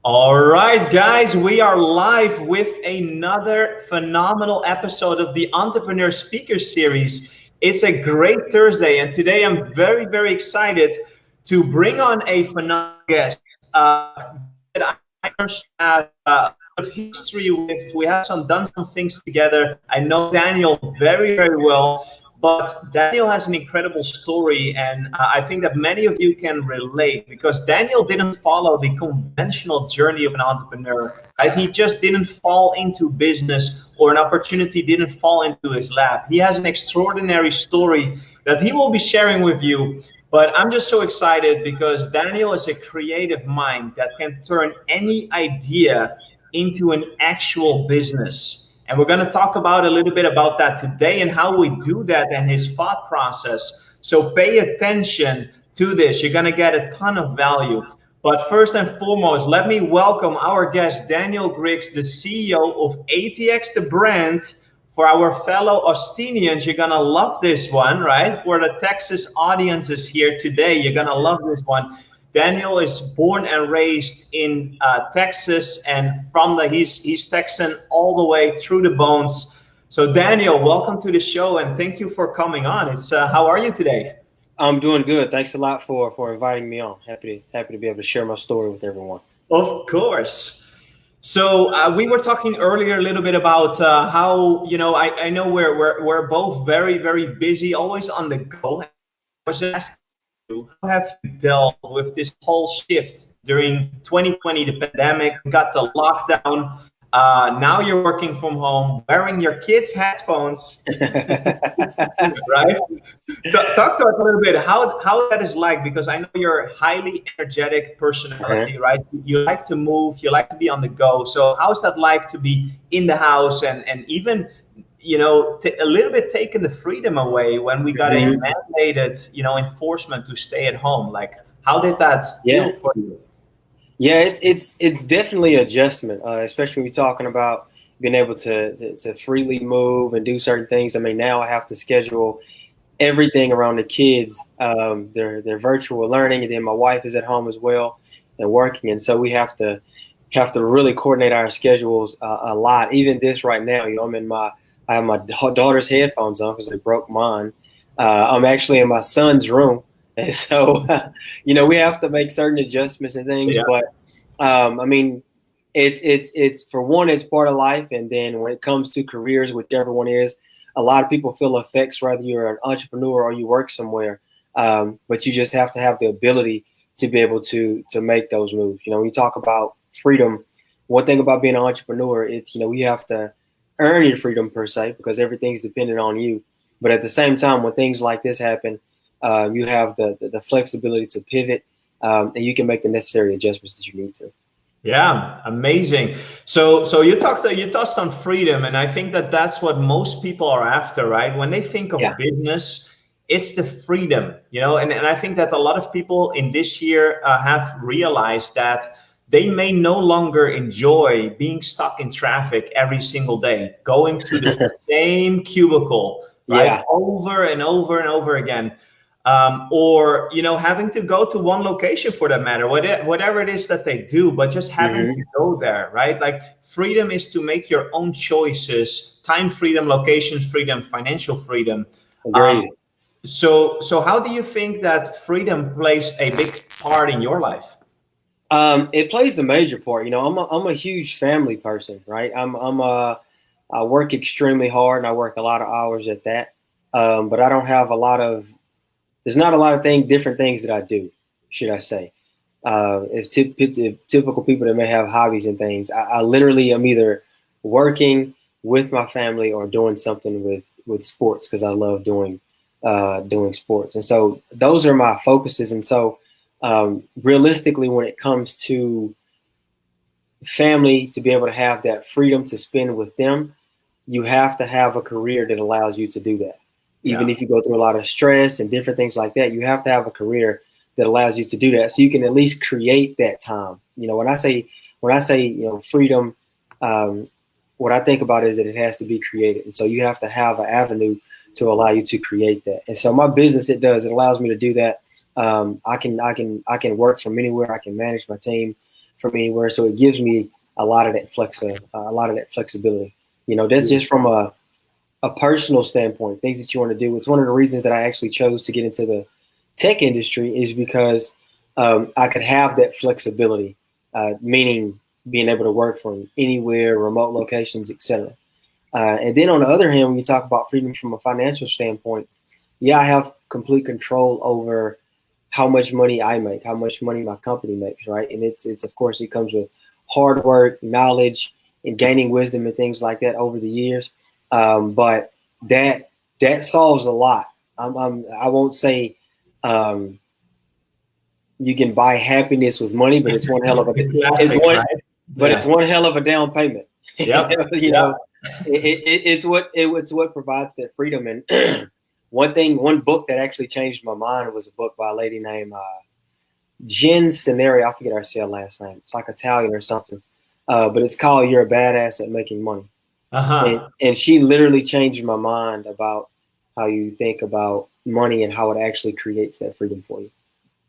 All right, guys, we are live with another phenomenal episode of the Entrepreneur Speaker Series. It's a great Thursday, and today I'm very, very excited to bring on a phenomenal guest. Guest that I personally have a lot of history with. We have done some things together. I know Daniel very, very well. But Daniel has an incredible story, and I think that many of you can relate because Daniel didn't follow the conventional journey of an entrepreneur, right? He just didn't fall into business or an opportunity didn't fall into his lap. He has an extraordinary story that he will be sharing with you. But I'm just so excited because Daniel is a creative mind that can turn any idea into an actual business. And we're going to talk about a little bit about that today and how we do that and his thought process. So pay attention to this. You're going to get a ton of value. But first and foremost, let me welcome our guest, Daniel Griggs, the CEO of ATX, the brand. For our fellow Austinians, you're going to love this one, right? For the Texas audiences here today, you're going to love this one. Daniel is born and raised in Texas, and he's Texan all the way through the bones. So Daniel, welcome to the show, and thank you for coming on. It's how are you today? I'm doing good. Thanks a lot for inviting me on. Happy to be able to share my story with everyone. Of course. So we were talking earlier a little bit about how I know we're both very very busy, always on the go. I was asking, how have you dealt with this whole shift during 2020, the pandemic, we got the lockdown. Now you're working from home, wearing your kids' headphones, right? Talk to us a little bit how that is like, because I know you're a highly energetic personality, right? You like to move, you like to be on the go. So how's that like to be in the house and even a little bit taking the freedom away when we got a mandated, enforcement to stay at home. Like, how did that feel for you? Yeah, it's definitely adjustment, especially when we're talking about being able to freely move and do certain things. I mean, now I have to schedule everything around the kids, their virtual learning, and then my wife is at home as well and working, and so we have to really coordinate our schedules a lot. Even this right now, I have my daughter's headphones on because they broke mine. I'm actually in my son's room. And so, we have to make certain adjustments and things. Yeah. But, I mean, it's for one, it's part of life. And then when it comes to careers, which everyone is, a lot of people feel effects, whether you're an entrepreneur or you work somewhere. But you just have to have the ability to be able to make those moves. When you talk about freedom, one thing about being an entrepreneur, it's, you have to earn your freedom per se, because everything's dependent on you. But at the same time, when things like this happen, you have the flexibility to pivot, and you can make the necessary adjustments that you need to. Yeah, amazing. So you touched on freedom, and I think that that's what most people are after, right? When they think of business, it's the freedom, and I think that a lot of people in this year have realized that they may no longer enjoy being stuck in traffic every single day, going to the same cubicle, right? Over and over and over again. Or having to go to one location for that matter, whatever it is that they do, but just having to go there, right? Like, freedom is to make your own choices: time freedom, location freedom, financial freedom. So how do you think that freedom plays a big part in your life? It plays a major part. I'm a huge family person, right? I work extremely hard and I work a lot of hours at that. But I don't have there's not a lot of different things that I do, should I say. It's typical people that may have hobbies and things. I literally am either working with my family or doing something with sports, because I love doing sports. And so those are my focuses. And so realistically, when it comes to family, to be able to have that freedom to spend with them, you have to have a career that allows you to do that. Even if you go through a lot of stress and different things like that, you have to have a career that allows you to do that, so you can at least create that time. When I say freedom, what I think about is that it has to be created, and so you have to have an avenue to allow you to create that. And so my business, it allows me to do that. I can work from anywhere. I can manage my team. from anywhere. So it gives me a lot of that flexibility. That's just from a personal standpoint, things that you want to do. It's one of the reasons that I actually chose to get into the tech industry is because I could have that flexibility, meaning being able to work from anywhere, remote locations, etc. And then on the other hand, when you talk about freedom from a financial standpoint, yeah, I have complete control over how much money I make, how much money my company makes, right? And it's of course, it comes with hard work, knowledge, and gaining wisdom and things like that over the years. But that solves a lot. I won't say you can buy happiness with money, but it's one hell of a it's one hell of a down payment. Yeah, it's what provides that freedom. And one book that actually changed my mind was a book by a lady named Jen Scenario. I forget her last name. It's like Italian or something, but it's called "You're a Badass at Making Money." And she literally changed my mind about how you think about money and how it actually creates that freedom for you.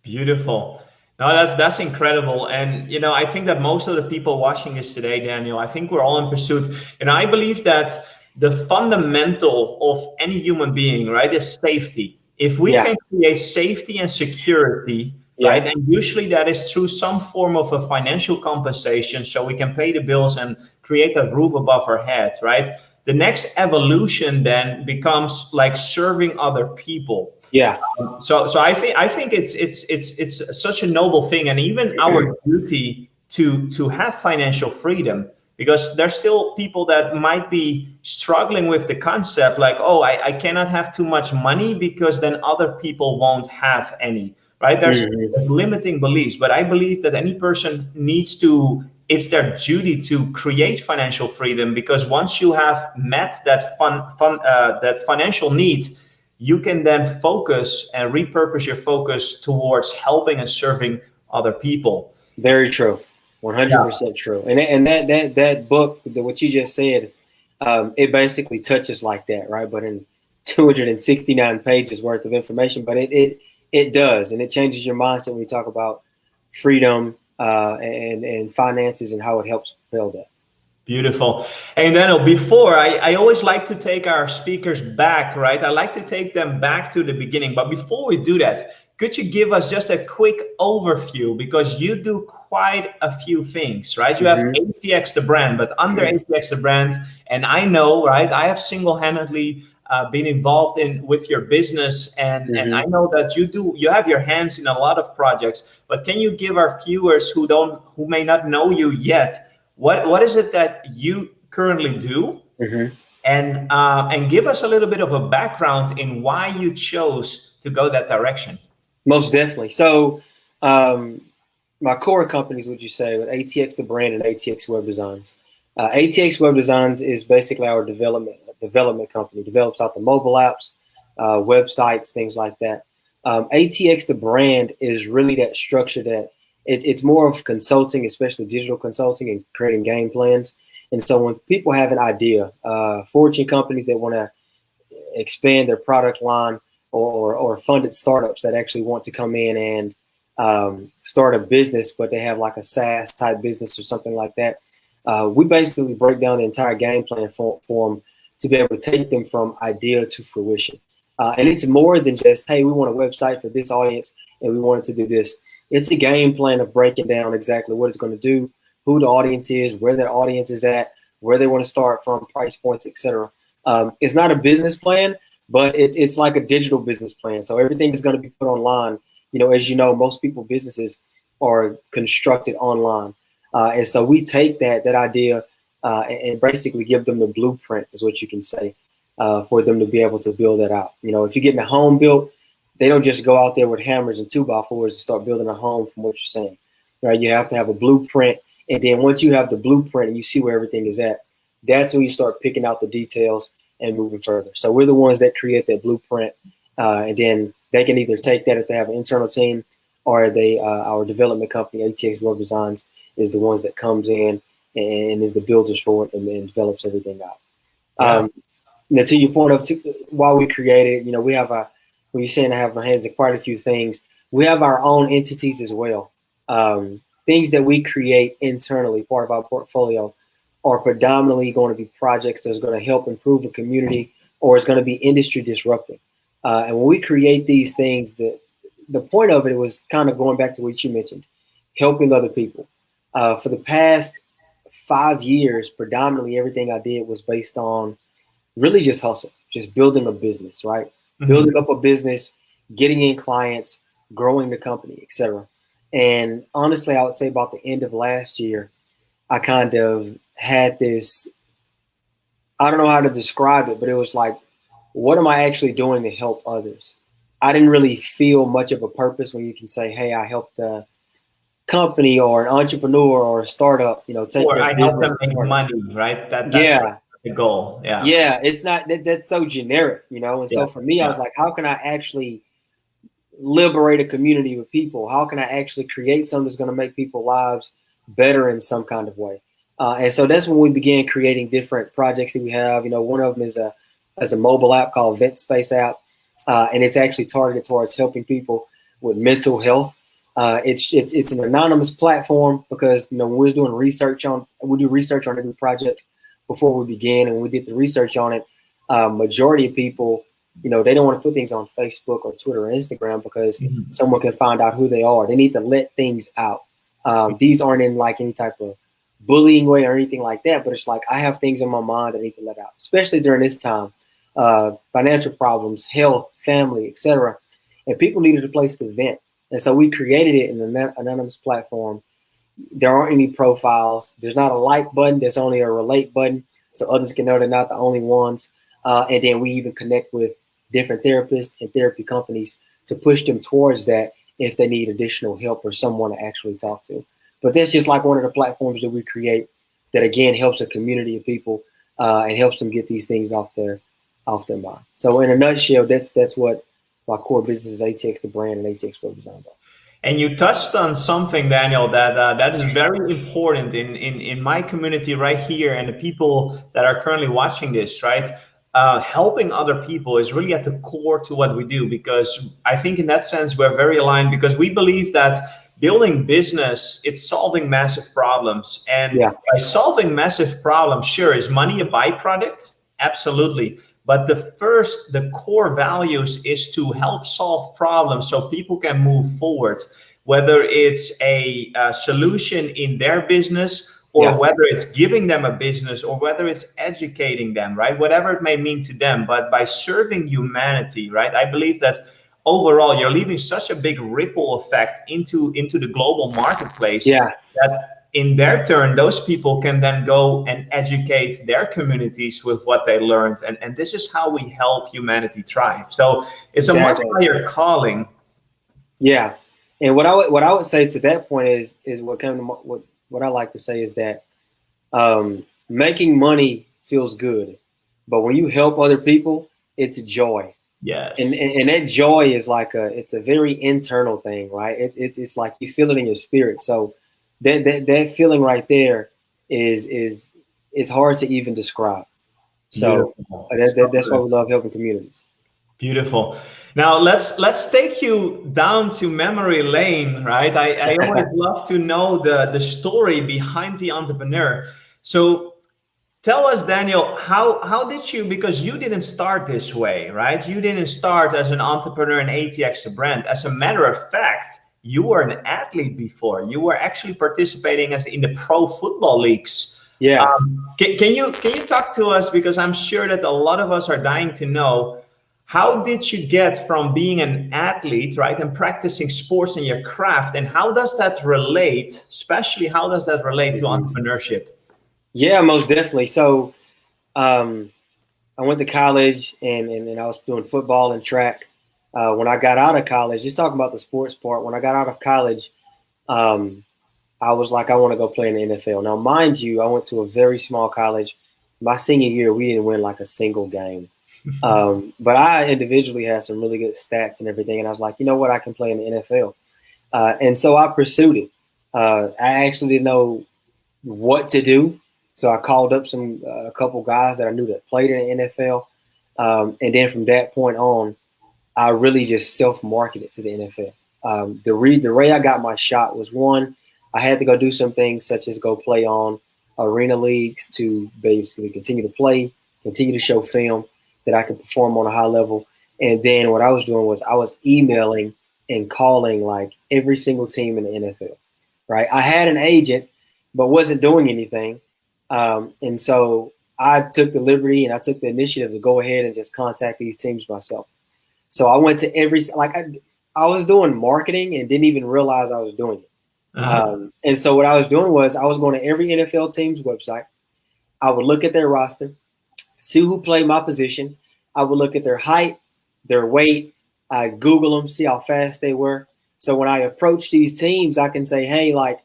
Beautiful. No, that's incredible. And I think that most of the people watching this today, Daniel, I think we're all in pursuit. And I believe that the fundamental of any human being, right, is safety. If we can create safety and security, right, and usually that is through some form of a financial compensation, so we can pay the bills and create a roof above our head, right? The next evolution then becomes like serving other people. Yeah. So I think it's such a noble thing, and even our duty to have financial freedom, because there's still people that might be struggling with the concept like, oh, I cannot have too much money because then other people won't have any, right? There's limiting beliefs, but I believe that any person it's their duty to create financial freedom, because once you have met that that financial need, you can then focus and repurpose your focus towards helping and serving other people. Very true. 100% true. And that book, what you just said, it basically touches like that, right? But in 269 pages worth of information, but it does, and it changes your mindset when we talk about freedom and finances and how it helps build that. Beautiful. And Daniel, before I always like to take our speakers back, right? I like to take them back to the beginning. But before we do that, could you give us just a quick overview? Because you do quite a few things, right? You have ATX the brand, but under ATX the brand, and I know, right, I have single-handedly been involved with your business, and I know that you have your hands in a lot of projects. But can you give our viewers who may not know you yet, what is it that you currently do, and give us a little bit of a background in why you chose to go that direction? Most definitely. So my core companies, would you say, with ATX the brand and ATX Web Designs. ATX Web Designs is basically our development company. Develops out the mobile apps, websites, things like that. ATX the brand is really that structure that it's more of consulting, especially digital consulting and creating game plans. And so when people have an idea, fortune companies that want to expand their product line, or funded startups that actually want to come in and start a business, but they have like a SaaS type business or something like that. We basically break down the entire game plan for them to be able to take them from idea to fruition. And it's more than just, hey, we want a website for this audience and we wanted to do this. It's a game plan of breaking down exactly what it's going to do, who the audience is, where their audience is at, where they want to start from, price points, etc. It's not a business plan, but it's like a digital business plan. So everything is going to be put online. As you know, most people businesses are constructed online. And so we take that idea and basically give them the blueprint, is what you can say, for them to be able to build that out. If you're getting a home built, they don't just go out there with hammers and 2x4s and start building a home from what you're saying. Right? You have to have a blueprint. And then once you have the blueprint and you see where everything is at, that's when you start picking out the details and moving further. So we're the ones that create that blueprint. And then they can either take that if they have an internal team, or our development company, ATX Web Designs, is the ones that comes in and is the builders for it and develops everything out. Now, to your point of why we created, we have when you're saying I have my hands in quite a few things, we have our own entities as well. things that we create internally, part of our portfolio, are predominantly going to be projects that's going to help improve the community or it's going to be industry disrupting. And when we create these things, the point of it was kind of going back to what you mentioned, helping other people. For the past 5 years, predominantly everything I did was based on really just hustle, just building a business, right? Mm-hmm. Building up a business, getting in clients, growing the company, etc. And honestly, I would say about the end of last year, I kind of had this, I don't know how to describe it, but it was like, what am I actually doing to help others? I didn't really feel much of a purpose when you can say, hey, I helped a company or an entrepreneur or a startup, take or their I help them make money, right? That's the goal. Yeah, it's not that's so generic, and so for me, I was like, how can I actually liberate a community of people? How can I actually create something that's going to make people's lives better in some kind of way? And so that's when we began creating different projects that we have. One of them is a mobile app called Vent Space app, and it's actually targeted towards helping people with mental health. It's an anonymous platform because when we do research on every project before we begin, and when we did the research on it, majority of people, they don't want to put things on Facebook or Twitter or Instagram because someone can find out who they are. They need to let things out. These aren't in like any type of bullying way or anything like that, but it's like I have things in my mind that I need to let out, especially during this time, financial problems, health, family, etc. And people needed a place to vent. And so we created it in an anonymous platform. There aren't any profiles. There's not a like button. There's only a relate button, so others can know they're not the only ones. And then we even connect with different therapists and therapy companies to push them towards that if they need additional help or someone to actually talk to. But that's just like one of the platforms that we create that, again, helps a community of people and helps them get these things off their mind. So in a nutshell, that's what my core business is, ATX the brand and ATX Web Designs are. And you touched on something, Daniel, that is very important in my community right here and the people that are currently watching this, right? Helping other people is really at the core to what we do, because I think in that sense we're very aligned, because we believe that building business, it's solving massive problems. And by solving massive problems, sure, is money a byproduct? Absolutely. But the core values is to help solve problems so people can move forward, whether it's a solution in their business or whether it's giving them a business or whether it's educating them, right? Whatever it may mean to them, but by serving humanity, right? I believe that overall you're leaving such a big ripple effect into the global marketplace that in their turn, those people can then go and educate their communities with what they learned. And this is how we help humanity thrive. So it's a much higher calling. Yeah. And what I would say to that point is what I like to say is that making money feels good, but when you help other people, it's joy. Yes. And that joy is like it's a very internal thing, right? It's like you feel it in your spirit. So that feeling right there is hard to even describe. So that's why we love helping communities. Beautiful. Now let's take you down to memory lane, right? I always love to know the story behind the entrepreneur. So tell us, Daniel, how did you, because you didn't start this way, right? You didn't start as an entrepreneur in ATX, the brand. As a matter of fact, you were an athlete before. You were actually participating in the pro football leagues. Yeah. Can you talk to us, because I'm sure that a lot of us are dying to know, how did you get from being an athlete, right, and practicing sports in your craft, and how does that relate, especially how does that relate to entrepreneurship? Yeah, most definitely. So I went to college and I was doing football and track. When I got out of college, just talking about the sports part, when I got out of college, I was like, I want to go play in the NFL. Now, mind you, I went to a very small college. My senior year, we didn't win like a single game. But I individually had some really good stats and everything. And I was like, you know what, I can play in the NFL. And so I pursued it. I actually didn't know what to do. So I called up a couple guys that I knew that played in the NFL. And then from that point on, I really just self-marketed to the NFL. The way I got my shot was, one, I had to go do some things such as go play on arena leagues to basically continue to play, continue to show film that I could perform on a high level. And then what I was doing was I was emailing and calling like every single team in the NFL, right? I had an agent, but wasn't doing anything. And so I took the liberty and I took the initiative to go ahead and just contact these teams myself. So I went to I was doing marketing and didn't even realize I was doing it. And so what I was doing was I was going to every NFL team's website. I would look at their roster, see who played my position. I would look at their height, their weight. I Google them, see how fast they were. So when I approach these teams, I can say, hey, like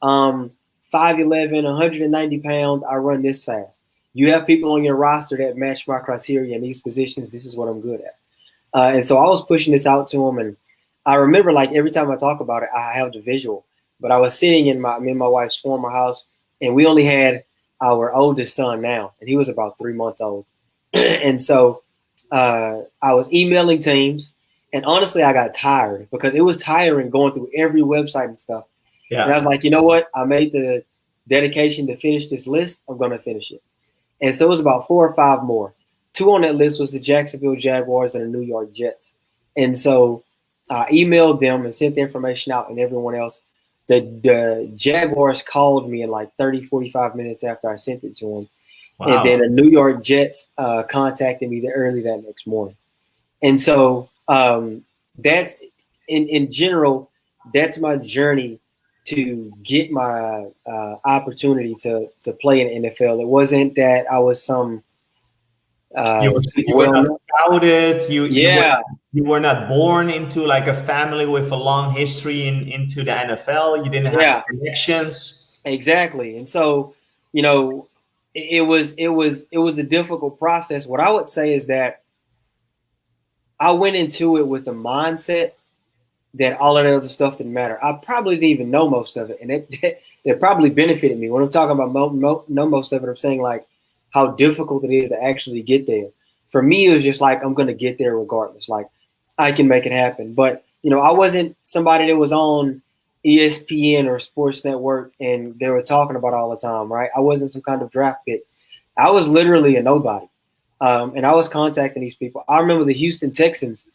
5'11", 190 pounds, I run this fast. You have people on your roster that match my criteria in these positions. This is what I'm good at. And so I was pushing this out to them. And I remember like every time I talk about it, I have the visual. But I was sitting in me and my wife's former house, and we only had our oldest son now, and he was about 3 months old. And so I was emailing teams, and honestly, I got tired because it was tiring going through every website and stuff. Yeah. And I was like, you know what? I made the dedication to finish this list. I'm going to finish it. And so it was about 4 or 5 more. 2 on that list was the Jacksonville Jaguars and the New York Jets. And so I emailed them and sent the information out, and everyone else. The Jaguars called me in like 30, 45 minutes after I sent it to them. Wow. And then the New York Jets contacted me early that next morning. And so that's in general, that's my journey to get my opportunity to play in the NFL. It wasn't that I was some you were not scouted. You were not born into like a family with a long history into the NFL. You didn't have connections. Exactly. And so, you know, it was a difficult process. What I would say is that I went into it with the mindset that all of that other stuff didn't matter. I probably didn't even know most of it, and it probably benefited me. When I'm talking about know most of it, I'm saying like how difficult it is to actually get there. For me, it was just like, I'm going to get there regardless. Like, I can make it happen. But, you know, I wasn't somebody that was on ESPN or Sports Network and they were talking about all the time, right? I wasn't some kind of draft pick. I was literally a nobody. And I was contacting these people. I remember the Houston Texans.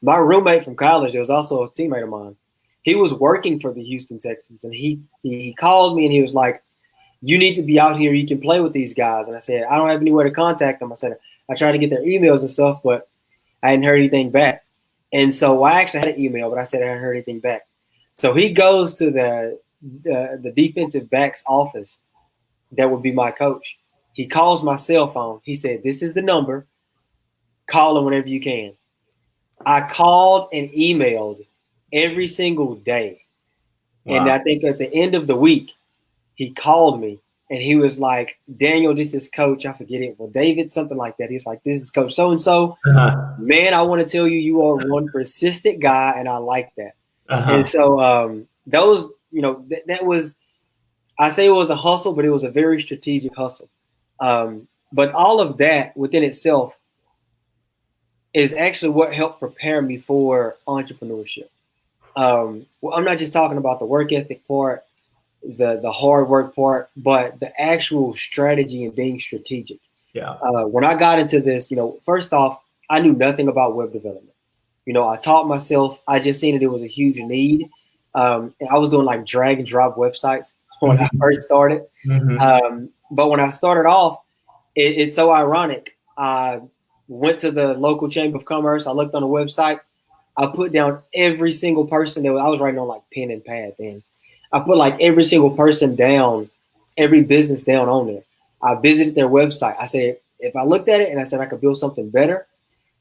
My roommate from college, was also a teammate of mine. He was working for the Houston Texans, and he called me and he was like, you need to be out here. You can play with these guys. And I said, I don't have anywhere to contact them. I said, I tried to get their emails and stuff, but I hadn't heard anything back. And so I actually had an email, but I said I hadn't heard anything back. So he goes to the defensive back's office. That would be my coach. He calls my cell phone. He said, this is the number. Call him whenever you can. I called and emailed every single day. Wow. And I think at the end of the week, he called me and he was like, Daniel, this is coach. I forget it. Well, David, something like that. He's like, this is coach so-and-so. Man, I want to tell you, you are one persistent guy. And I like that. And so those, you know, that was, I say it was a hustle, but it was a very strategic hustle. But all of that within itself is actually what helped prepare me for entrepreneurship. Well, I'm not just talking about the work ethic part, the hard work part, but the actual strategy and being strategic. Yeah. When I got into this, you know, first off, I knew nothing about web development. You know, I taught myself. I just seen that it was a huge need. And I was doing like drag and drop websites when I first started. But when I started off, it's so ironic. I went to the local chamber of commerce. I looked on the website. I put down every single person I was writing on like pen and pad then. I put like every single person down, every business down on there. I visited their website. I said, if I looked at it and I said I could build something better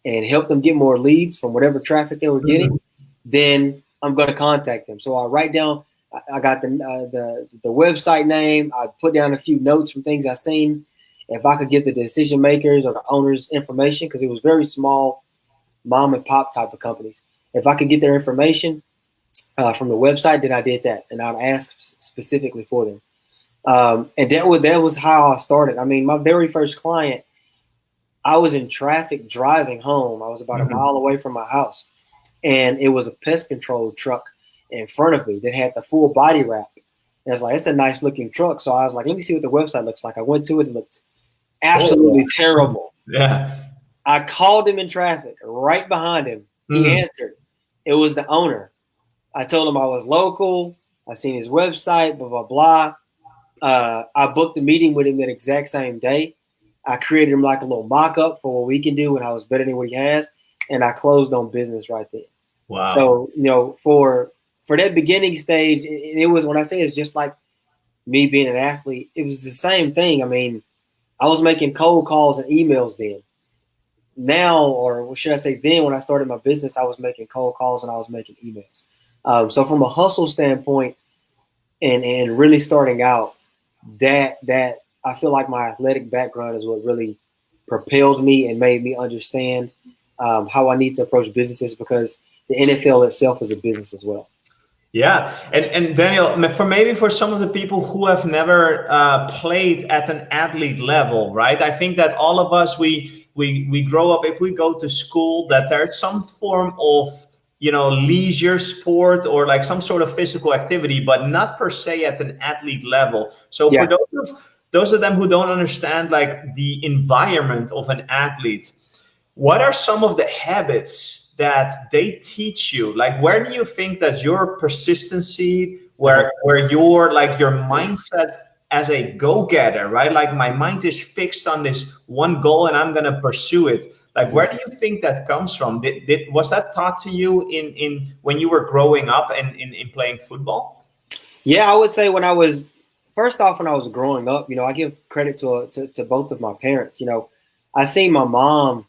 and help them get more leads from whatever traffic they were getting, then I'm going to contact them. So I write down, I got the website name. I put down a few notes from things I've seen. If I could get the decision makers or the owners' information, because it was very small, mom and pop type of companies. If I could get their information from the website, then I did that, and I'd ask specifically for them. And that was how I started. I mean, my very first client, I was in traffic driving home. I was about a mile away from my house, and it was a pest control truck. in front of me that had the full body wrap. And I was like, it's a nice looking truck. So I was like, let me see what the website looks like. I went to it. It looked absolutely terrible. Yeah. I called him in traffic right behind him. He answered. It was the owner. I told him I was local. I seen his website, blah, blah, blah. I booked a meeting with him that exact same day. I created him like a little mock-up for what we can do and how it's better than what he has. And I closed on business right there. Wow. So, you know, for that beginning stage, it was, when I say it's just like me being an athlete, it was the same thing. I mean, I was making cold calls and emails then. Now, or should I say then, when I started my business, I was making cold calls and I was making emails. So from a hustle standpoint and really starting out, that I feel like my athletic background is what really propelled me and made me understand how I need to approach businesses, because the NFL itself is a business as well. Yeah, and Daniel, for some of the people who have never played at an athlete level, right? I think that all of us, we grow up, if we go to school, that there's some form of, you know, leisure sport or like some sort of physical activity, but not per se at an athlete level. So for those of them who don't understand like the environment of an athlete, what are some of the habits that they teach you? Like, where do you think that your persistency, where your mindset as a go-getter, right? Like, my mind is fixed on this one goal and I'm gonna pursue it. Like, where do you think that comes from? Was that taught to you in when you were growing up and in playing football? Yeah, I would say when I was growing up, you know, I give credit to both of my parents. You know, I seen my mom.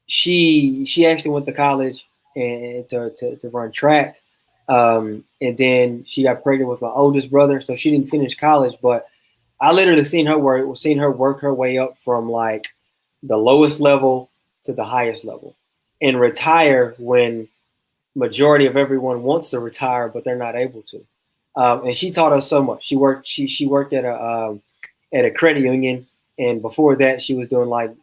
She actually went to college and to run track, and then she got pregnant with my oldest brother, so she didn't finish college. But I literally seen her work her way up from like the lowest level to the highest level, and retire when majority of everyone wants to retire, but they're not able to. And she taught us so much. She worked at a credit union. And before that, she was doing like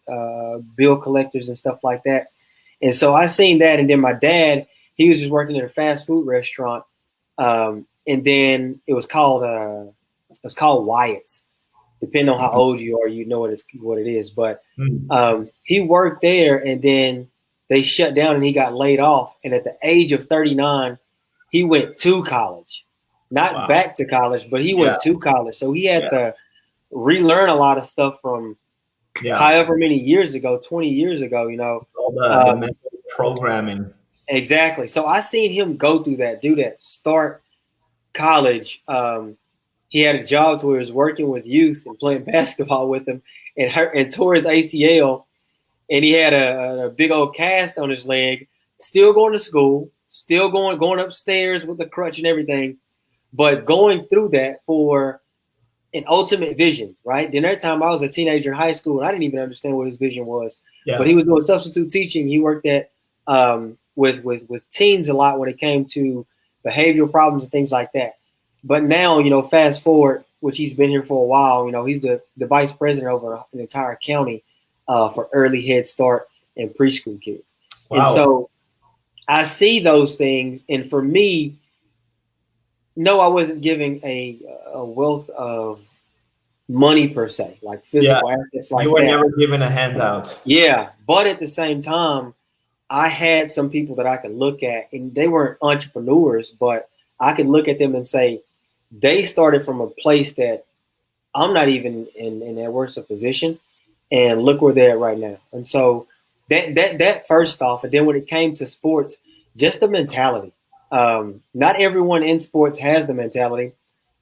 bill collectors and stuff like that. And so I seen that. And then my dad, he was just working at a fast food restaurant. And then it was called Wyatt's. Depending on how old you are, you know what it is. But he worked there, and then they shut down and he got laid off. And at the age of 39, he went to college, not back to college, but he went to college. So he had to relearn a lot of stuff from however many years ago, 20 years ago, you know. All the mental programming. Exactly. So I seen him go through that, do that, start college. He had a job to where he was working with youth and playing basketball with them, and tore his ACL, and he had a big old cast on his leg, still going to school, still going upstairs with the crutch and everything, but going through that for an ultimate vision, right? Then every time I was a teenager in high school, and I didn't even understand what his vision was. Yeah. But he was doing substitute teaching. He worked at with teens a lot when it came to behavioral problems and things like that. But now, you know, fast forward, which he's been here for a while, you know, he's the vice president over an entire county for early Head Start and preschool kids. Wow. And so I see those things. And for me, no, I wasn't giving a wealth of money per se, like physical assets like that. You were never given a handout. Yeah. But at the same time, I had some people that I could look at, and they weren't entrepreneurs, but I could look at them and say, they started from a place that I'm not even in that worse a position, and look where they're at right now. And so that first off, and then when it came to sports, just the mentality. Not everyone in sports has the mentality,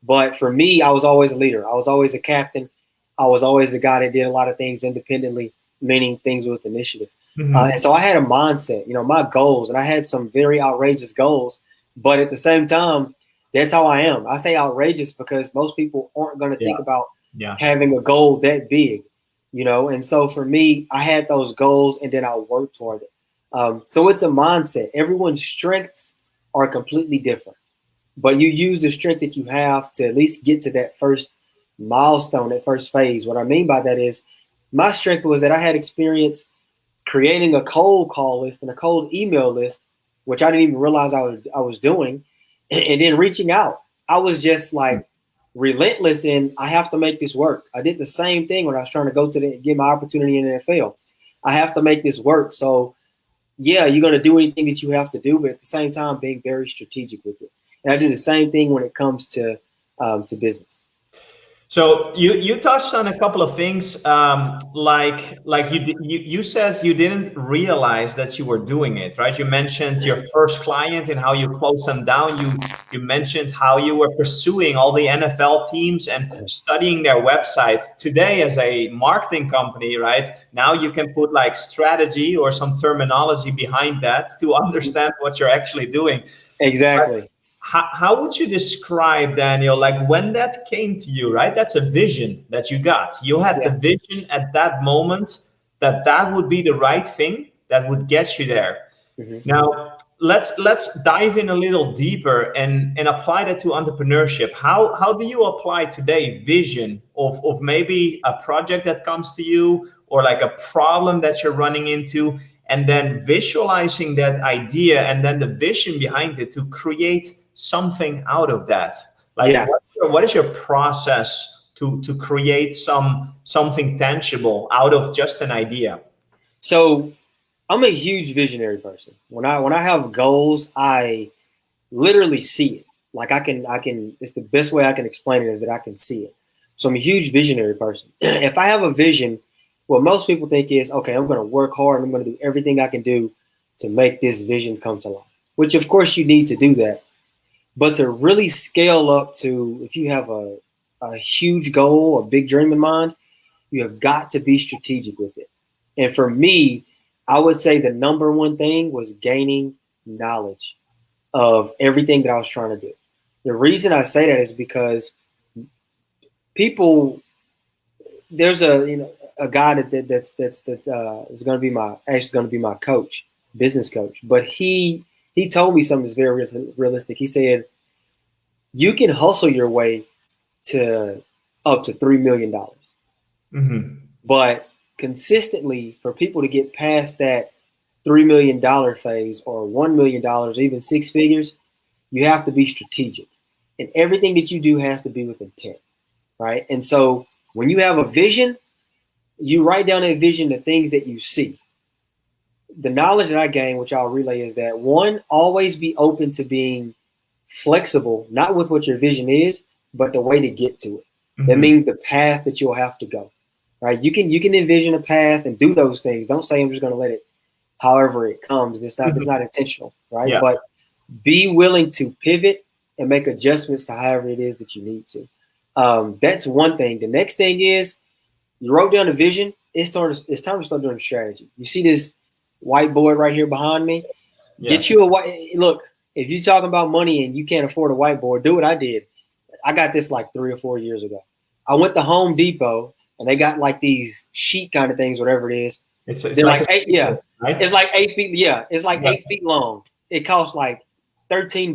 but for me, I was always a leader. I was always a captain. I was always the guy that did a lot of things independently, meaning things with initiative. Mm-hmm. And so I had a mindset, you know, my goals, and I had some very outrageous goals, but at the same time, that's how I am. I say outrageous because most people aren't going to think about having a goal that big, you know? And so for me, I had those goals and then I worked toward it. So it's a mindset. Everyone's strengths are completely different, but you use the strength that you have to at least get to that first milestone, that first phase. What I mean by that is my strength was that I had experience creating a cold call list and a cold email list which I didn't even realize I was doing, and then reaching out. I was just like relentless in, I have to make this work. I did the same thing when I was trying to go to get my opportunity in the NFL. I have to make this work. So yeah, you're going to do anything that you have to do, but at the same time, being very strategic with it. And I do the same thing when it comes to business. So you touched on a couple of things, like you said you didn't realize that you were doing it, right? You mentioned your first client and how you closed them down. You mentioned how you were pursuing all the NFL teams and studying their website. Today, as a marketing company, right, now you can put like strategy or some terminology behind that to understand what you're actually doing. Exactly. But how would you describe, Daniel, like when that came to you, right? That's a vision that you got. You had the vision at that moment that that would be the right thing that would get you there. Now, let's dive in a little deeper and apply that to entrepreneurship. How do you apply today vision of maybe a project that comes to you or like a problem that you're running into, and then visualizing that idea and then the vision behind it to create something out of that? Like, what is your process to create something tangible out of just an idea? So I'm a huge visionary person. When I have goals, I literally see it. Like I can, it's the best way I can explain it is that I can see it. So I'm a huge visionary person. If I have a vision, what most people think is, okay, I'm going to work hard and I'm going to do everything I can do to make this vision come to life, which of course you need to do that. But to really scale up to, if you have a huge goal, a big dream in mind, you have got to be strategic with it. And for me, I would say the number one thing was gaining knowledge of everything that I was trying to do. The reason I say that is because people, there's a guy that's is going to be my coach, business coach, but he told me something that's very realistic. He said, you can hustle your way to up to $3 million. But consistently, for people to get past that $3 million phase or $1 million, even six figures, you have to be strategic. And everything that you do has to be with intent, right? And so when you have a vision, you write down that vision, the things that you see. The knowledge that I gain, which I'll relay, is that one, always be open to being flexible, not with what your vision is, but the way to get to it. That means the path that you'll have to go, right? You can envision a path and do those things. Don't say I'm just going to let it, however it comes. It's not intentional, right? Yeah. But be willing to pivot and make adjustments to however it is that you need to. That's one thing. The next thing is you wrote down a vision. It's time to start doing strategy. You see this whiteboard right here behind me? Get you a white. Look, if you're talking about money and you can't afford a whiteboard, do what I did. I got this like 3 or 4 years ago. I went to Home Depot and they got like these sheet kind of things, whatever it is. It's like 8, right? It's like 8 feet. Yeah, it's like 8 feet long. It costs like $13.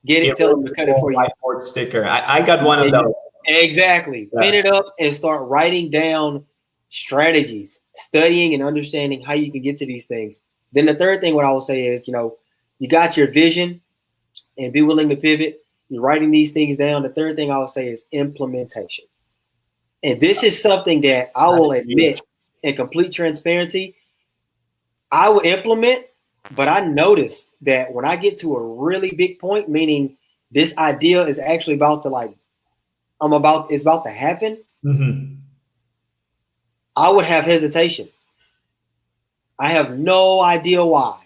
Get it, tell them to cut it for you. Whiteboard sticker. I got one of those. Exactly. Yeah. Pin it up and start writing down strategies, studying and understanding how you can get to these things. Then the third thing, what I will say is, you got your vision and be willing to pivot. You're writing these things down. The third thing I will say is implementation. And this is something that I will admit in complete transparency. I would implement, but I noticed that when I get to a really big point, meaning this idea is actually about to it's about to happen, I would have hesitation. I have no idea why.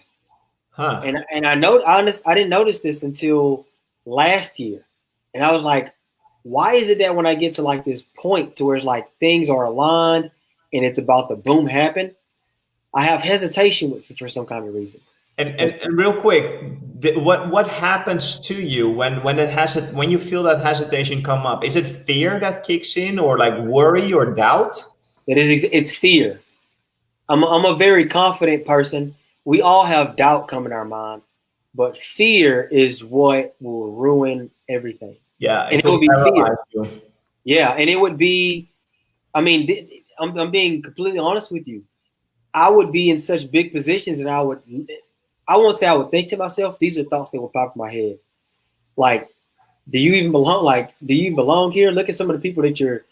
And I didn't notice this until last year. And I was like, why is it that when I get to like this point to where it's like things are aligned and it's about to boom happen, I have hesitation for some kind of reason. And real quick, what happens to you when you feel that hesitation come up? Is it fear that kicks in, or like worry or doubt? It's fear. I'm a very confident person. We all have doubt come in our mind, but fear is what will ruin everything. Yeah, and it will be fear. Yeah, and it would be. I mean, I'm being completely honest with you. I would be in such big positions, and I won't say I would think to myself, these are thoughts that will pop in my head. Like, do you even belong? Like, do you belong here? Look at some of the people that you're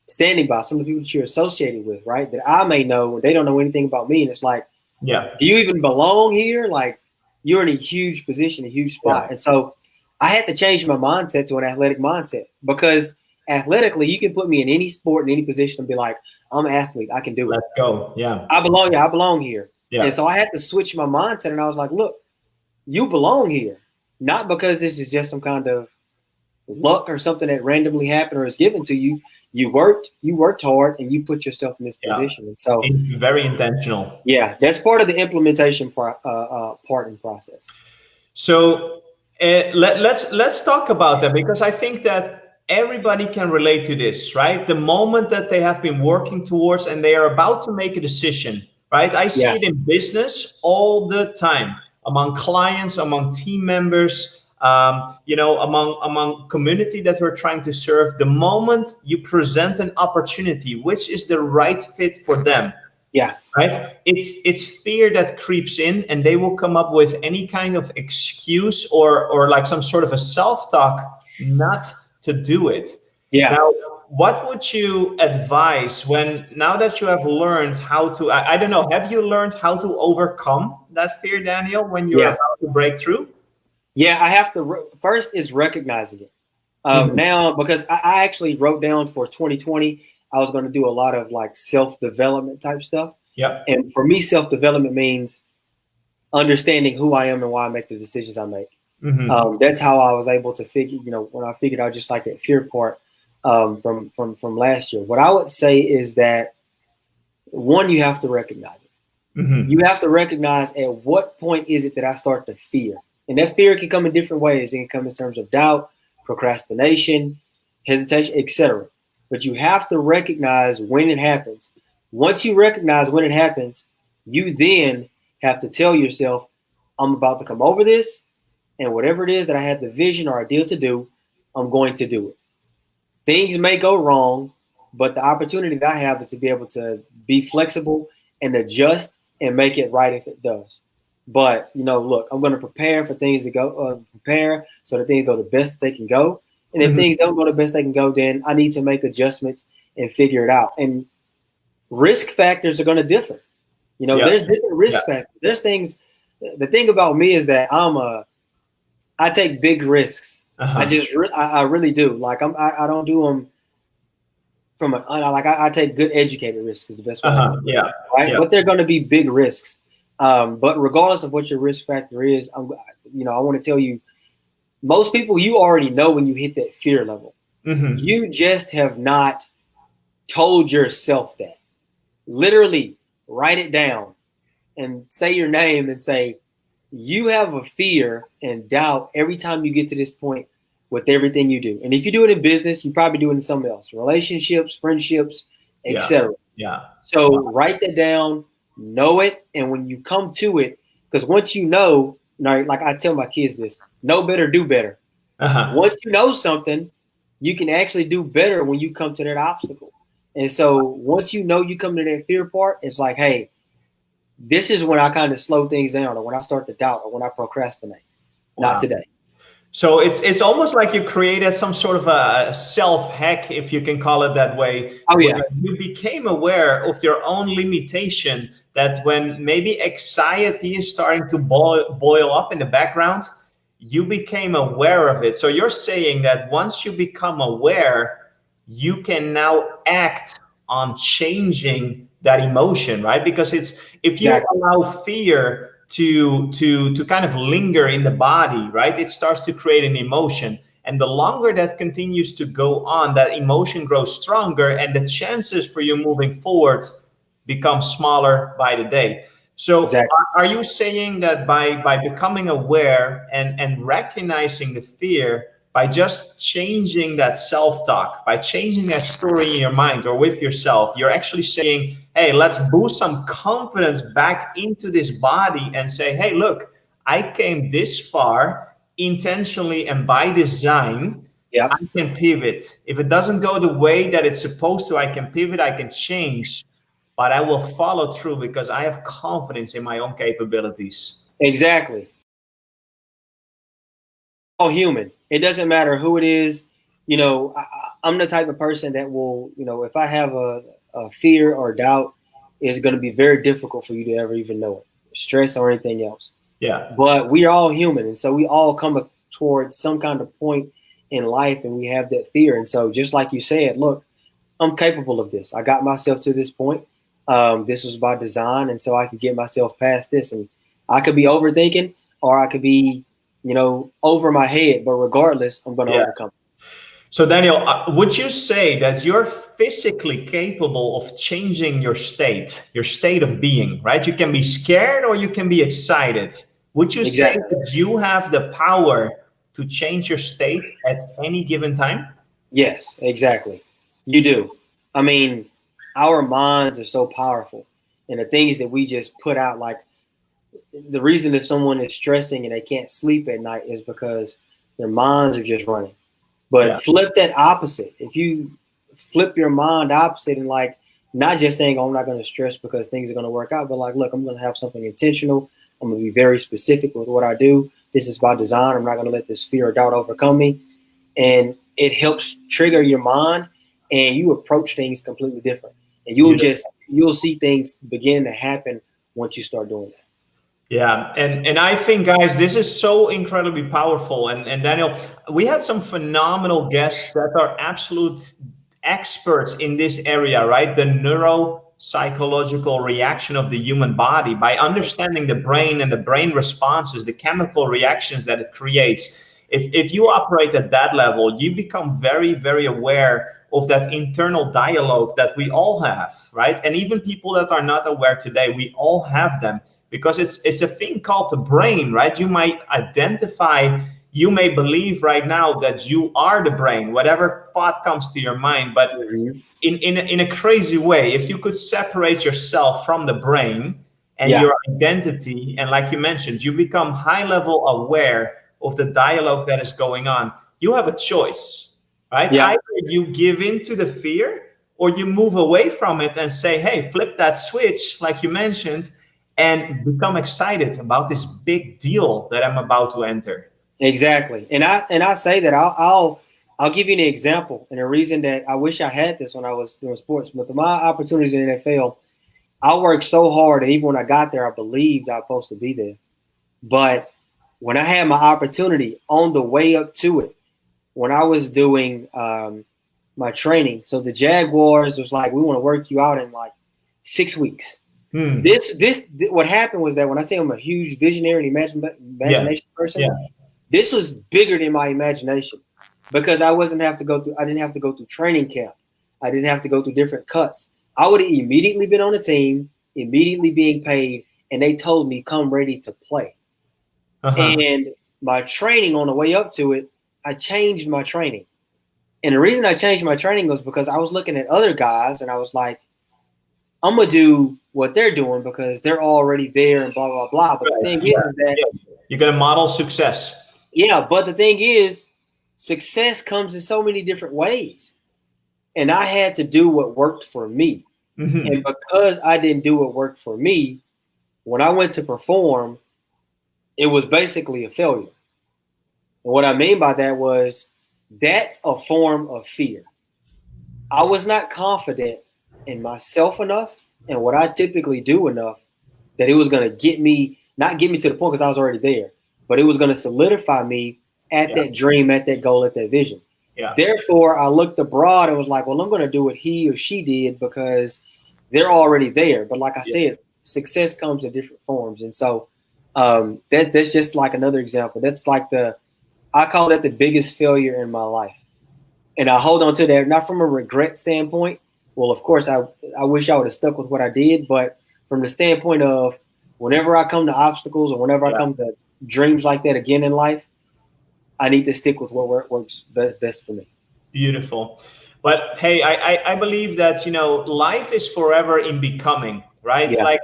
standing by, some of the people that you're associated with, right? That I may know, they don't know anything about me. And it's like, Yeah. do you even belong here? Like, you're in a huge position, a huge spot. Yeah. And so I had to change my mindset to an athletic mindset, because athletically, you can put me in any sport, in any position, and be like, I'm an athlete. I can do it. Let's go. Yeah. I belong here. I belong here. Yeah. And so I had to switch my mindset. And I was like, look, you belong here. Not because this is just some kind of luck or something that randomly happened or is given to you. You worked hard, and you put yourself in this position. And so very intentional. Yeah, that's part of the implementation part and process. So let's talk about that, because I think that everybody can relate to this, right? The moment that they have been working towards and they are about to make a decision, right? I see it in business all the time, among clients, among team members, among community that we're trying to serve. The moment you present an opportunity, which is the right fit for them, right? It's fear that creeps in, and they will come up with any kind of excuse or like some sort of a self-talk not to do it. Now, what would you advise now that you have learned how to, I don't know, have you learned how to overcome that fear, Daniel, when you're about to break through? Yeah, I have to, first is recognizing it. Now, because I actually wrote down for 2020, I was going to do a lot of like self-development type stuff. Yeah. And for me, self-development means understanding who I am and why I make the decisions I make. That's how I was able to figure, when I figured out just like that fear part from last year. What I would say is that, one, you have to recognize it. You have to recognize at what point is it that I start to fear. And that fear can come in different ways. It can come in terms of doubt, procrastination, hesitation, etc. But you have to recognize when it happens. Once you recognize when it happens, you then have to tell yourself, I'm about to come over this, and whatever it is that I had the vision or idea to do, I'm going to do it. Things may go wrong, but the opportunity that I have is to be able to be flexible and adjust and make it right if it does. But, look, I'm going to prepare for things to go, prepare so that things go the best that they can go. And if things don't go the best they can go, then I need to make adjustments and figure it out. And risk factors are going to differ. There's different risk factors. There's things. The thing about me is that I take big risks. I really do. Like I don't do them from I take good educated risks is the best way. Right. But they're going to be big risks. But regardless of what your risk factor is, I want to tell you, most people, you already know when you hit that fear level. You just have not told yourself that. Literally write it down and say your name and say, you have a fear and doubt every time you get to this point with everything you do. And if you do it in business, you probably do it in something else, relationships, friendships, etc. So write that down. Know it, and when you come to it, because once you know, like I tell my kids this, know better, do better. Once you know something, you can actually do better when you come to that obstacle. And so once you know you come to that fear part, it's like, hey, this is when I kind of slow things down, or when I start to doubt, or when I procrastinate. Not today. So it's almost like you created some sort of a self-hack, if you can call it that way. You became aware of your own limitation, that when maybe anxiety is starting to boil up in the background, you became aware of it. So you're saying that once you become aware, you can now act on changing that emotion, right? Because if you allow fear to kind of linger in the body, right, it starts to create an emotion. And the longer that continues to go on, that emotion grows stronger, and the chances for you moving forward become smaller by the day. So are you saying that by becoming aware and recognizing the fear, by just changing that self-talk, by changing that story in your mind or with yourself, you're actually saying, hey, let's boost some confidence back into this body and say, hey, look, I came this far intentionally and by design. I can pivot. If it doesn't go the way that it's supposed to, I can pivot, I can change, but I will follow through because I have confidence in my own capabilities. Exactly. All human. It doesn't matter who it is. I'm the type of person that will, if I have a fear or doubt, it's going to be very difficult for you to ever even know it, stress or anything else. Yeah. But we are all human, and so we all come towards some kind of point in life, and we have that fear. And so, just like you said, look, I'm capable of this. I got myself to this point. This was by design, and so I can get myself past this. And I could be overthinking, or I could be, over my head. But regardless, I'm going to overcome. So Daniel, would you say that you're physically capable of changing your state of being, right? You can be scared or you can be excited. Would you say that you have the power to change your state at any given time? Yes, exactly. You do. I mean, our minds are so powerful, and the things that we just put out, like the reason if someone is stressing and they can't sleep at night is because their minds are just running. But flip that opposite. If you flip your mind opposite and like not just saying, oh, I'm not going to stress because things are going to work out, but like, look, I'm going to have something intentional. I'm going to be very specific with what I do. This is by design. I'm not going to let this fear or doubt overcome me. And it helps trigger your mind, and you approach things completely different. And you'll see things begin to happen once you start doing that. Yeah, and I think, guys, this is so incredibly powerful. And Daniel, we had some phenomenal guests that are absolute experts in this area, right? The neuropsychological reaction of the human body, by understanding the brain and the brain responses, the chemical reactions that it creates. If you operate at that level, you become very, very aware of that internal dialogue that we all have, right? And even people that are not aware today, we all have them. Because it's a thing called the brain, right? You might identify, you may believe right now that you are the brain, whatever thought comes to your mind. But in a crazy way, if you could separate yourself from the brain and your identity, and like you mentioned, you become high level aware of the dialogue that is going on, you have a choice, right? Either you give into the fear or you move away from it and say, hey, flip that switch, like you mentioned, and become excited about this big deal that I'm about to enter. Exactly. And I say that I'll give you an example, and a reason that I wish I had this when I was doing sports. But my opportunities in the NFL, I worked so hard, and even when I got there, I believed I was supposed to be there. But when I had my opportunity on the way up to it, when I was doing my training, so the Jaguars was like, we want to work you out in like 6 weeks. This what happened was that when I say I'm a huge visionary and imagination person, this was bigger than my imagination, because I didn't have to go through training camp. I didn't have to go through different cuts. I would have immediately been on the team, immediately being paid, and they told me come ready to play. And my training on the way up to it, I changed my training. And the reason I changed my training was because I was looking at other guys and I was like, I'm going to do what they're doing because they're already there and blah, blah, blah. But the thing is that you're going to model success. Yeah. But the thing is, success comes in so many different ways. And I had to do what worked for me. And because I didn't do what worked for me, when I went to perform, it was basically a failure. And what I mean by that was that's a form of fear. I was not confident in myself enough and what I typically do enough that it was going to not get me to the point because I was already there, but it was going to solidify me at that dream, at that goal, at that vision. Therefore, I looked abroad and was like, well, I'm going to do what he or she did because they're already there. But like I said, success comes in different forms. And so that's just like another example. That's like I call that the biggest failure in my life. And I hold on to that, not from a regret standpoint. Well, of course, I wish I would have stuck with what I did. But from the standpoint of whenever I come to obstacles or whenever I come to dreams like that again in life, I need to stick with what works best for me. Beautiful. But hey, I believe that, life is forever in becoming, right? Like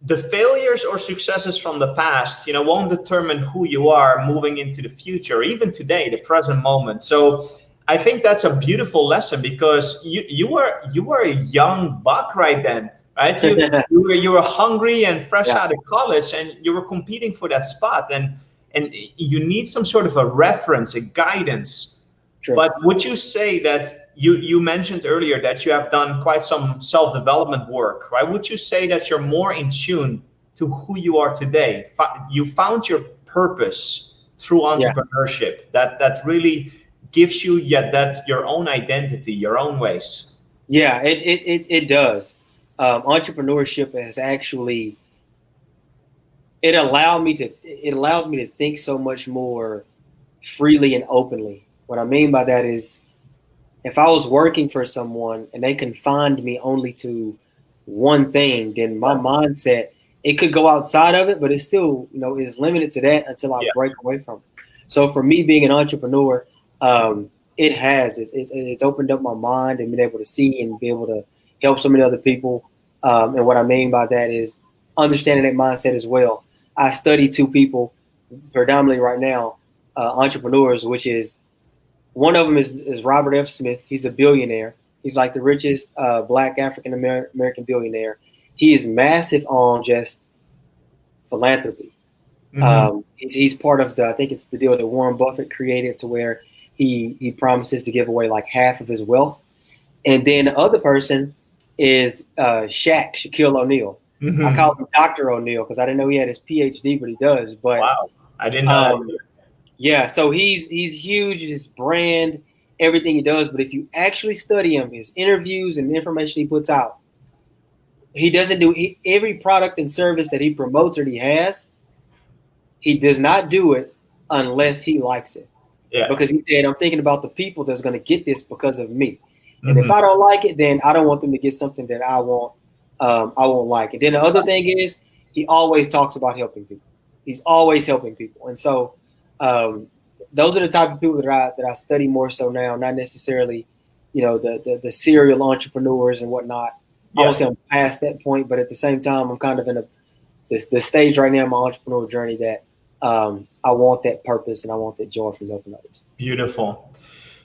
the failures or successes from the past, won't determine who you are moving into the future, even today, the present moment. So I think that's a beautiful lesson because you were a young buck right then right? You were hungry and fresh Yeah, out of college, and you were competing for that spot, and you need some sort of a reference, a guidance. true. But would you say that you mentioned earlier that you have done quite some self-development work, right? Would you say that you're more in tune to who you are today? You found your purpose through Yeah, entrepreneurship that really gives you yet that your own identity, your own ways. yeah, it does. Entrepreneurship has actually it allows me to think so much more freely and openly. What I mean by that is, if I was working for someone and they confined me only to one thing, then my Yeah. mindset, it could go outside of it, but it still, is limited to that until I Yeah. break away from it. So for me, being an entrepreneur, it's opened up my mind and been able to see and be able to help so many other people. And what I mean by that is understanding that mindset as well. I study two people predominantly right now, entrepreneurs, which is one of them is Robert F. Smith. He's a billionaire. He's like the richest black African American billionaire. He is massive on just philanthropy. Hmm. He's part of I think it's the deal that Warren Buffett created, to where he promises to give away like half of his wealth. And then the other person is Shaquille O'Neal. I Hmm. call him Dr. O'Neal because I didn't know he had his PhD, but he does. But Wow, I didn't know that um, either. yeah, so he's huge, his brand, everything he does. But if you actually study him, his interviews and the information he puts out, he doesn't do every product and service that he promotes or he has. He does not do it unless he likes it, Yeah. because he said, "I'm thinking about the people that's going to get this because of me, and if Hmm. I don't like it, then I don't want them to get something that I want. I won't like it." Then the other thing is, he always talks about helping people. He's always helping people, and so um, those are the type of people that I study more so now. Not necessarily, the serial entrepreneurs and whatnot. I Yeah. would say I'm past that point, but at the same time, I'm kind of in the stage right now in my entrepreneurial journey that I want that purpose and I want that joy from helping others. Beautiful.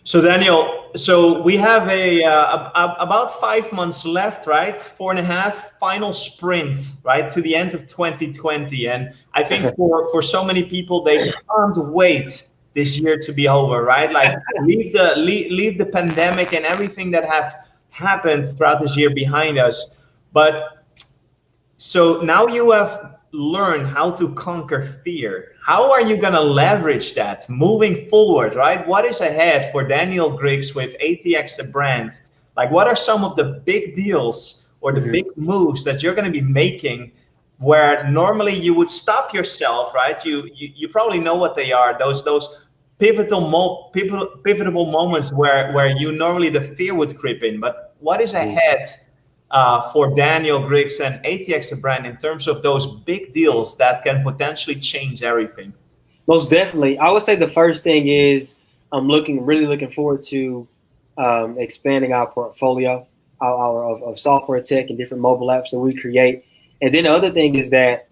So Daniel, so we have about 5 months left, right? 4.5, final sprint, right, to the end of 2020, and I think for so many people, they can't wait this year to be over, right? Like leave the pandemic and everything that have happened throughout this year behind us, but so now you have learned how to conquer fear. How are you going to leverage that moving forward, right? What is ahead for Daniel Griggs with ATX the brand? Like, what are some of the big deals or the Mhm. big moves that you're going to be making where normally you would stop yourself, right? You probably know what they are. Those pivotal moments where you normally the fear would creep in. But what is ahead for Daniel Griggs and ATX the brand in terms of those big deals that can potentially change everything? Most definitely. I would say the first thing is I'm really looking forward to expanding our portfolio of software tech and different mobile apps that we create. And then the other thing is that,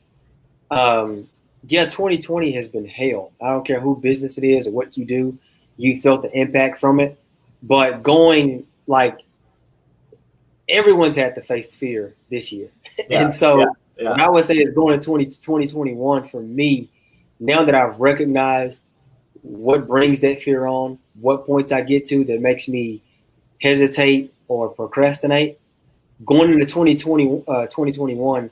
yeah, 2020 has been hell. I don't care who business it is or what you do, you felt the impact from it. But going like everyone's had to face fear this year. Yeah, And yeah, so what yeah, I would say is going to 2021 for me, now that I've recognized what brings that fear on, what points I get to that makes me hesitate or procrastinate, going into 2021,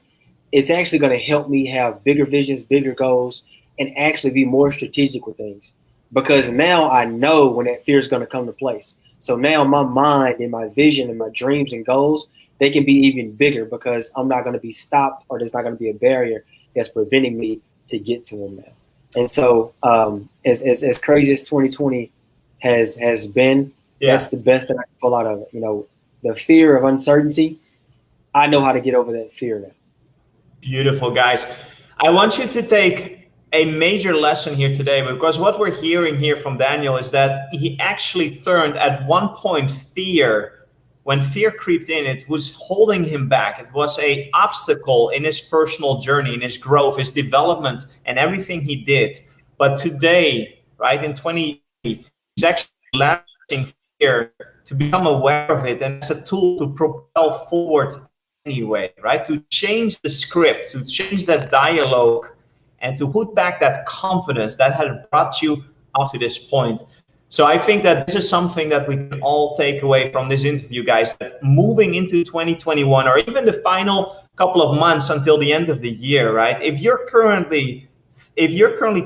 it's actually going to help me have bigger visions, bigger goals, and actually be more strategic with things. Because now I know when that fear is going to come to place. So now my mind and my vision and my dreams and goals, they can be even bigger because I'm not going to be stopped, or there's not going to be a barrier that's preventing me to get to them now. And so as crazy as 2020 has been, yeah. that's the best that I can pull out of it. The fear of uncertainty, I know how to get over that fear now. Beautiful, guys. I want you to take a major lesson here today, because what we're hearing here from Daniel is that he actually turned at one point fear. When fear creeped in, it was holding him back. It was a obstacle in his personal journey, in his growth, his development, and everything he did. But today, right, in 2020, he's actually leveraging fear to become aware of it and as a tool to propel forward anyway, right? To change the script, to change that dialogue, and to put back that confidence that had brought you up to this point. So I think that this is something that we can all take away from this interview, guys, that moving into 2021 or even the final couple of months until the end of the year, right? If you're currently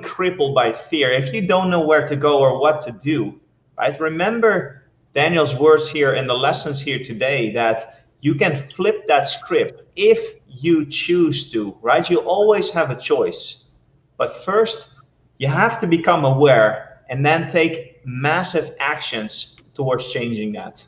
crippled by fear, if you don't know where to go or what to do, right? Remember Daniel's words here and the lessons here today that you can flip that script if you choose to, right? You always have a choice. But first, you have to become aware and then take massive actions towards changing that.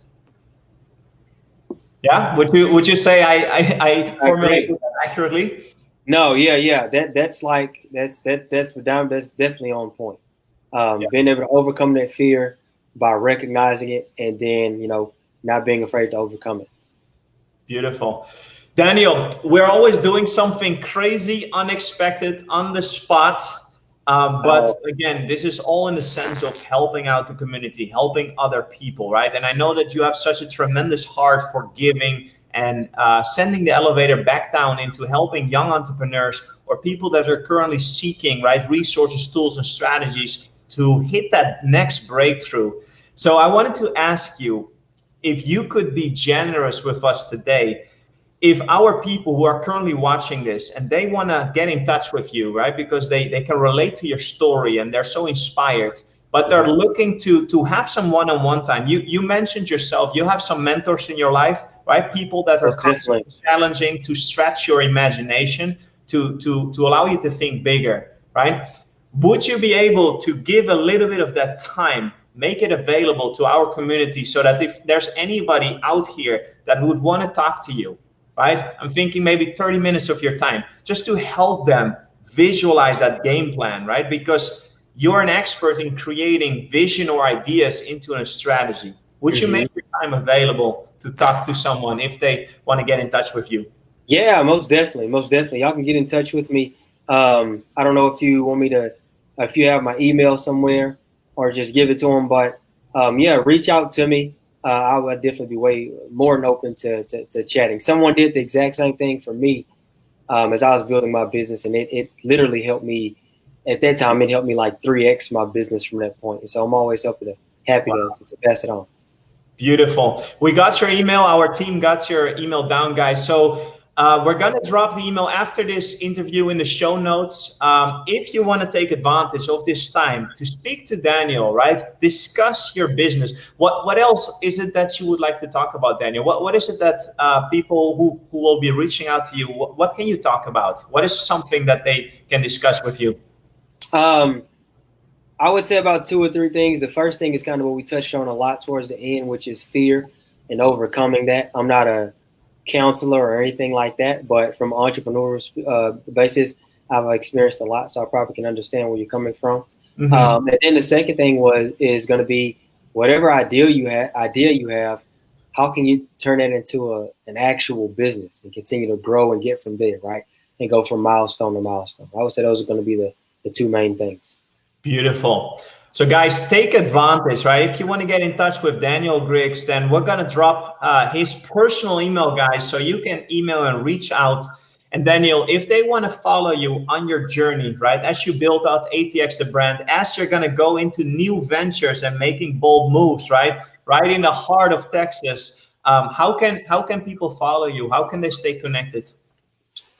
Yeah, would you say I formulated that accurately? No, yeah. That's definitely on point. Being able to overcome that fear by recognizing it and then, not being afraid to overcome it. Beautiful. Daniel, we're always doing something crazy, unexpected, on the spot. But again, this is all in the sense of helping out the community, helping other people, right? And I know that you have such a tremendous heart for giving and sending the elevator back down into helping young entrepreneurs or people that are currently seeking, right, resources, tools, and strategies to hit that next breakthrough. So I wanted to ask you if you could be generous with us today. If our people who are currently watching this and they want to get in touch with you, right, because they can relate to your story and they're so inspired, but they're looking to have some one-on-one time. You mentioned yourself, you have some mentors in your life, right? People that are constantly challenging to stretch your imagination, to allow you to think bigger, right? Would you be able to give a little bit of that time, make it available to our community so that if there's anybody out here that would want to talk to you, right? I'm thinking maybe 30 minutes of your time just to help them visualize that game plan, right? Because you're an expert in creating vision or ideas into a strategy. Would you make your time available to talk to someone if they want to get in touch with you? Yeah, most definitely. Y'all can get in touch with me. I don't know if you want me to, if you have my email somewhere or just give it to them, but reach out to me. I would definitely be way more than open to chatting. Someone did the exact same thing for me as I was building my business, and it literally helped me. At that time, it helped me like 3x my business from that point. And so I'm always happy to pass it on. Beautiful. We got your email. Our team got your email down, guys. So we're going to drop the email after this interview in the show notes. If you want to take advantage of this time to speak to Daniel, right? Discuss your business. What else is it that you would like to talk about, Daniel? What is it that people who will be reaching out to you, what can you talk about? What is something that they can discuss with you? I would say about 2 or 3 things. The first thing is kind of what we touched on a lot towards the end, which is fear and overcoming that. I'm not a counselor or anything like that, but from an entrepreneurial basis, I've experienced a lot, so I probably can understand where you're coming from. And then the second thing is going to be whatever idea you have, how can you turn that into an actual business and continue to grow and get from there, right? And go from milestone to milestone. I would say those are going to be the 2 main things. Beautiful. So guys, take advantage, right? If you want to get in touch with Daniel Griggs, then we're going to drop his personal email, guys, so you can email and reach out. And Daniel, if they want to follow you on your journey, right, as you build out ATX the brand, as you're going to go into new ventures and making bold moves, right in the heart of Texas, how can people follow you? How can they stay connected?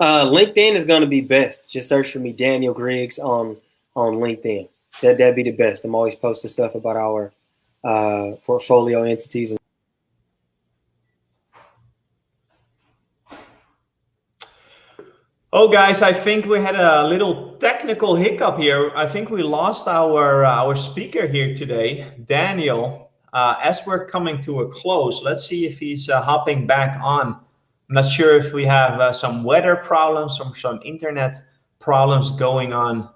LinkedIn is going to be best. Just search for me, Daniel Griggs, on LinkedIn. That'd be the best. I'm always posting stuff about our portfolio entities. Oh, guys, I think we had a little technical hiccup here. I think we lost our speaker here today, Daniel. As we're coming to a close, let's see if he's hopping back on. I'm not sure if we have some weather problems, some internet problems going on.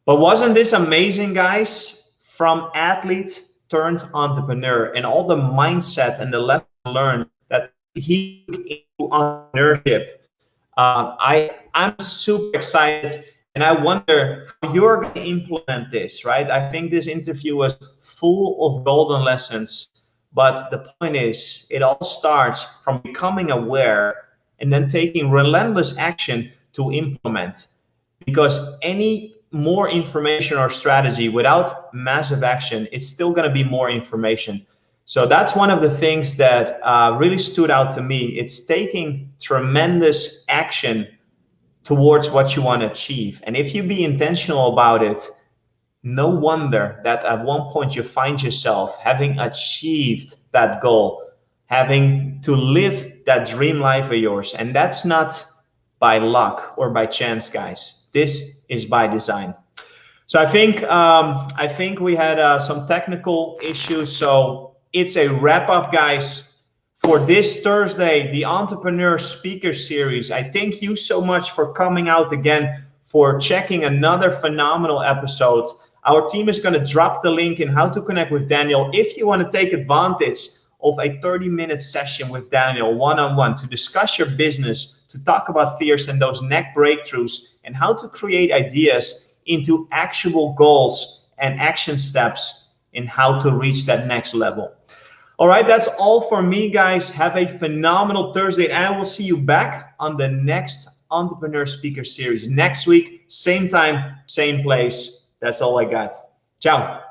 But wasn't this amazing, guys? From athlete turned entrepreneur and all the mindset and the lessons learned that he took into entrepreneurship. I'm super excited, and I wonder how you're going to implement this, right? I think this interview was full of golden lessons, but the point is, it all starts from becoming aware and then taking relentless action to implement. Because any more information or strategy without massive action, it's still going to be more information. So that's one of the things that really stood out to me. It's taking tremendous action towards what you want to achieve. And if you be intentional about it, no wonder that at one point you find yourself having achieved that goal, having to live that dream life of yours. And that's not by luck or by chance, guys. This is by design. So I think we had some technical issues. So it's a wrap up, guys, for this Thursday, the Entrepreneur Speaker Series. I thank you so much for coming out again, for checking another phenomenal episode. Our team is going to drop the link in how to connect with Daniel if you want to take advantage of a 30-minute session with Daniel one-on-one to discuss your business, to talk about fears and those next breakthroughs, and how to create ideas into actual goals and action steps in how to reach that next level. All right, that's all for me, guys. Have a phenomenal Thursday, and I will see you back on the next Entrepreneur Speaker Series next week, same time, same place. That's all I got. Ciao.